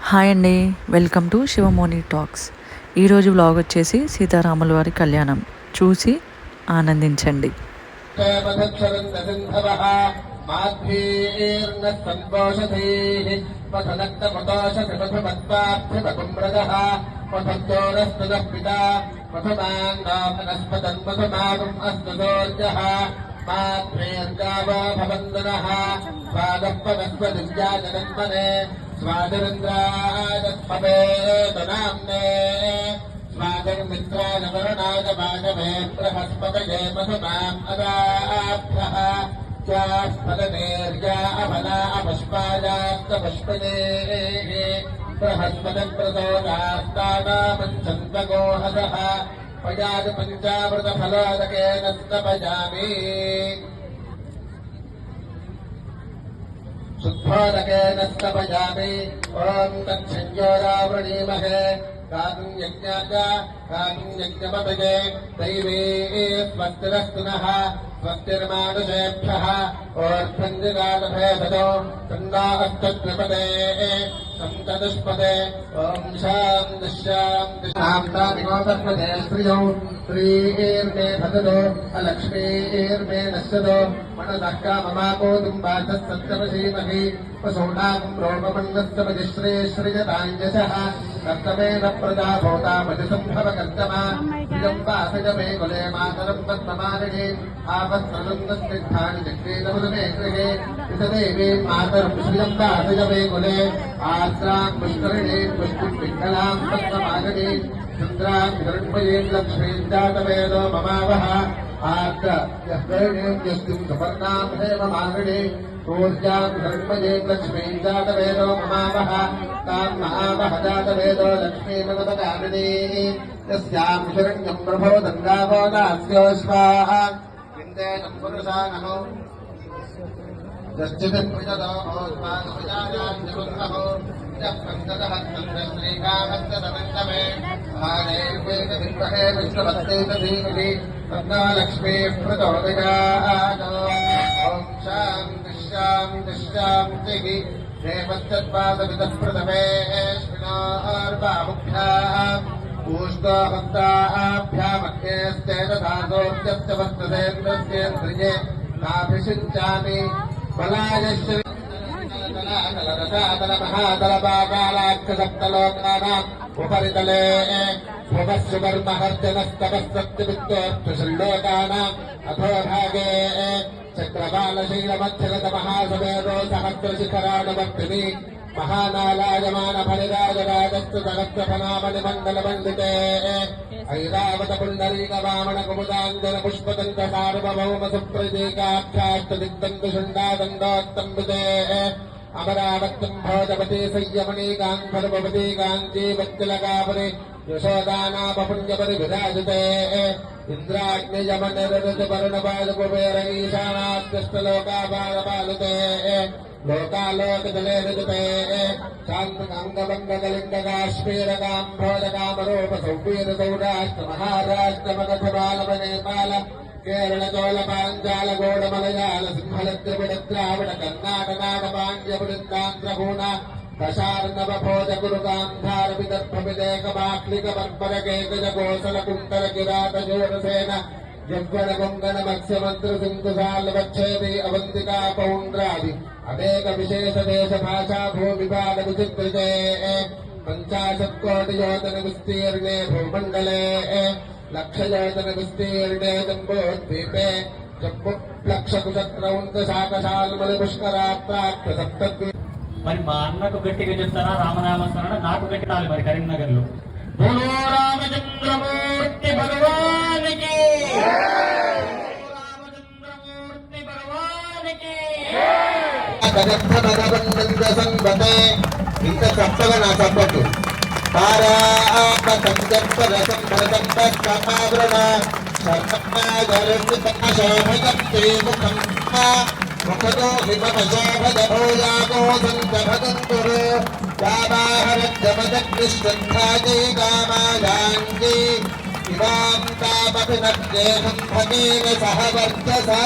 Hi అండి, welcome to శివమోని talks. ఈరోజు vlog వచ్చేసి సీతారాముల వారి కళ్యాణం చూసి ఆనందించండి. स्वादरन्द्राजस्मवेदनाम्ने स्वादर्मित्रानवरनागवागमे बृहस्पतये मधुमाम् अदाभ्यः स्यास्पदनेर्या अमला अपष्पायास्तपुष्पनेः बृहस्पतिप्रदो नास्तानामञ्चन्तगोहदः पयाज पञ्चामृतफलोदकेन स्तपयामि शुद्धोदकेन स्तपयामि ॐ तत्संयोरावृणीमहे गातुं यज्ञमपजे दैवे स्वस्तिरस्तु नः स्वस्तिर्मानुषेभ्यः ओर्ध्वञ्जिगालभेदो तन्नो अस्तद्विपदे सन्तदुष्पदे ॐ शान्तिशान्तिशान्तानिकोपस्पदे स्त्रियौ श्रीर्मे भददो अलक्ष्मीर्मे नश्यदो मनदः काममाकोदुम्बाधः सत्यमसीमहि वसोणाकं रोगमन्नस्तमजिश्रे श्रियताञ्जसः कर्तमेन प्रजा भूतामधिसम्भवकर्तमा प्रियं वासज मे कुले मातरं पद्ममालिनी आपस्त्रलन्दस्निग्धानि चक्रेतमुदमे गृहे विसदेवी मातरं श्रियं वासज मे कुले आर्द्रां पुष्करिणीं पुष्टिं पिङ्गलां पद्ममालिनी चन्द्रां हिरण्मयीं लक्ष्मीं जातवेदो ममावः आर्द्र यः करिणीं यस्तिं सुपर्णां हेममालिनी ऊर्जां हिरण्मयीं लक्ष्मीं जातवेदो ममावः तां महावः जातवेदो लक्ष्मीमनुपगामिनी यस्यां हिरण्यं प्रभो दङ्गावो दास्यो स्वाहा विन्देनं पुरुषा नमो यश्चिदन्विजतो ओस्मानुपजायाञ्जबुन्नहो यः पञ्चदः श्रीकामस्तदमन्तमे महादेवेकविद्महे विष्णुवत्तेन धीमहि तन्नो लक्ष्मीः प्रचोदयात् ॐ शान्तिः देवश्चत्वादविदः प्रथमेऽश्विनोर्बाहुभ्याम् ऊष्णोहन्ताभ्यामग्नेस्तेजधातोऽप्यस्य वर्ततेन्द्रस्येन्द्रिये नाभिषिञ्चामि बलायश्च महादलपाकालाक्षसप्तलोकानाम् उपरितले भुवस्सुवर्महर्जनस्तपस्तप्तवित्तोऽर्थशल्लोकानाम् अथोभागे चक्रपालशीलमध्यगतमहासमेधो सहस्रशिखराणवर्तिनि महानालायमानफलिराजराजस्तु सहस्रफनामणिमण्डलमण्डिते ऐरावतपुण्डरीकवामणकुमुदाञ्जनपुष्पदन्त सार्वभौमसुप्रतीकाख्यास्तदिग्दन्तुषण्डादण्डोत्तम्बिते अमरावत्यं भोजपति संयमनीकाङ्करपति काञ्चीवत्तिलकापरि यशोदानामपुण्यपरि विराजते इन्द्राग्नियमनिरृतवर्णपादकुबेर ईशानात्यष्टलोकापालपालते लोकालोकजले ऋजते शान्तकाङ्गमङ्गलिङ्गकाश्मीरकाम्भोजकामरोपसौवीरसौराष्ट्रमहाराष्ट्रमगधबालमनेपाल केरळचोलपाञ्चालगौडमलयाल सिंहलद्रविडद्राविडकर्णाटनाटपाण्ड्यपुलिन्दान्ध्रभूण दशार्णवभोजगुरुगान्धारविदर्भविदेकबाक्लिकवर्परकेकजगोसलकुण्डलकिरातशूरसेन यज्ञनकुङ्गणमत्स्यमन्त्रसिन्धुसाल्वच्छेदी अवन्तिका पौण्ड्रादि अनेक विशेषदेशभाषा भूविभागविचित्रिते 50 कोटियोजनविस्तीर्णे भूमण्डले लक्षयोजनविस्तीर्णे जम्बूद्वीपे जम्बुलक्षकुशक्रौञ्चशाकशाल्मलिपुष्करात्राप्तसप्तद्वी మరి మా అన్నకు గట్టిగా చెప్తారా రామనామస్మరణ నాకు పెట్టాలి మరి కరీంనగర్ లో బోలో రామచంద్రమూర్తి భగవానికి రామచంద్రమూర్తి భగవానికి సంబతే ఇంత చప్పగా నా చప్పట్టు मुखतो हिमपशोभजभूयागो सन्तभगन्तुरो यावाहरज्जमदग्निश्रद्धायै कामायाङ्गी इमां तामपि नद्येहं भगेन सह वर्चसा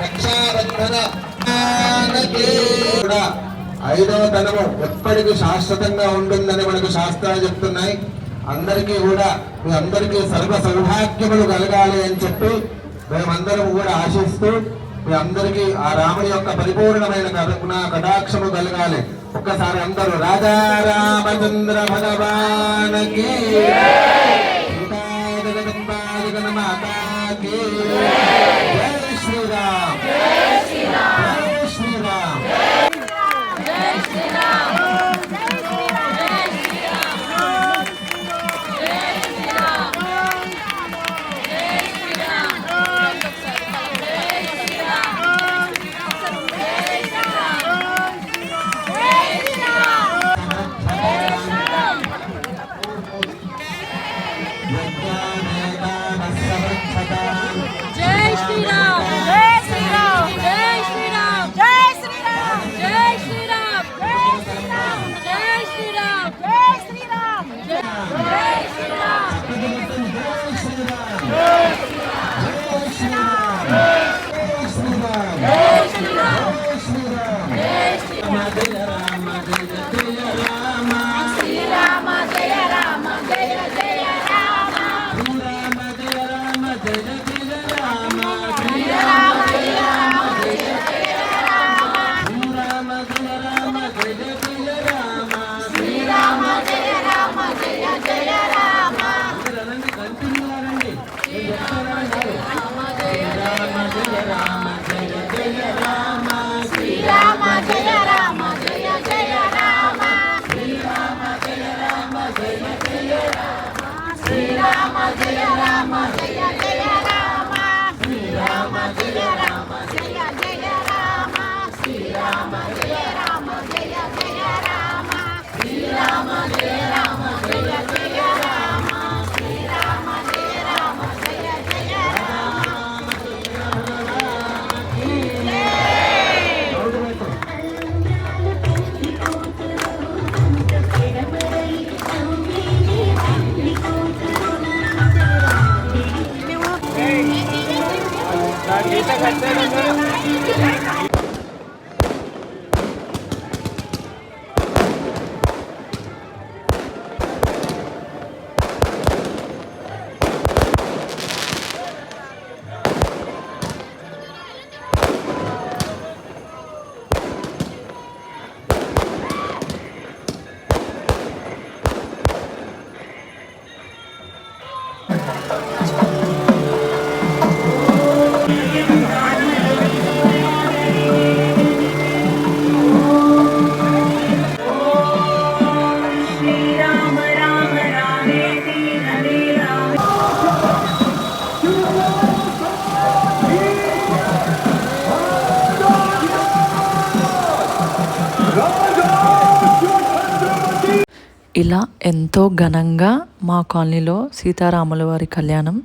रक्षाबन्धन ఐదవ తనము ఎప్పటికీ శాశ్వతంగా ఉంటుందని మనకు శాస్త్రాలు చెప్తున్నాయి. అందరికీ కూడా మీ అందరికీ సర్వ సౌభాగ్యములు కలగాలి అని చెప్పి మేమందరం కూడా ఆశిస్తూ మీ అందరికీ ఆ రాముని యొక్క పరిపూర్ణమైన కటాక్షము కలగాలి. ఒక్కసారి అందరూ రాజా రామచంద్ర భగవానికి మాతాకి జై శ్రీరామ్, జై శ్రీరామ్. ఇలా ఎంతో ఘనంగా మా కాలనీలో సీతారాముల వారి కళ్యాణం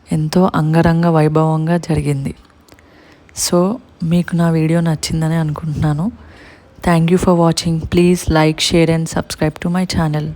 ఎంతో అంగరంగ వైభవంగా జరిగింది. సో మీకు నా వీడియో నచ్చిందని అనుకుంటున్నాను. Thank you for watching. Please like, share and subscribe to my channel.